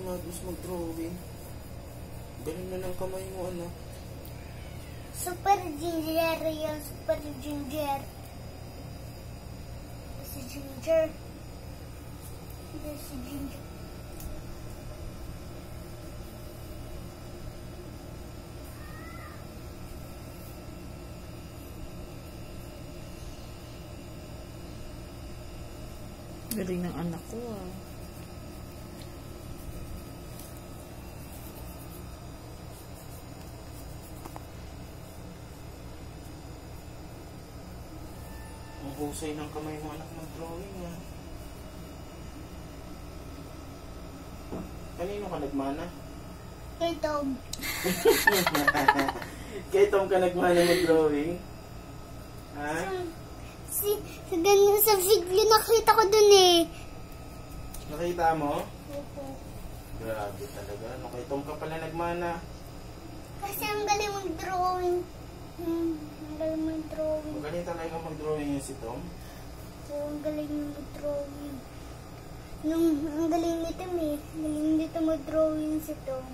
Agnes mag-drawing. Galing na ng kamay mo, anak. Super ginger yan, super ginger. Si ginger. Si ginger. Galing ng anak ko ah. Ang husay ng kamay mo, anak, mag-drawing ah. Kanino ka nagmana? Kay Tom. Kay Tom ka nagmana mag-drawing? Ha? Sa video nakita ko dun eh. Nakita mo? Opo. Grabe talaga. Ano, kay Tom ka pala nagmana? Kasi ang galing mag-drawing. Ang galing mag-drawing. Magaling talaga mag-drawing yun si Tom? Oo, ang galing mag-drawing. Ang galing nito eh. Galing nito mag-drawing si Tom.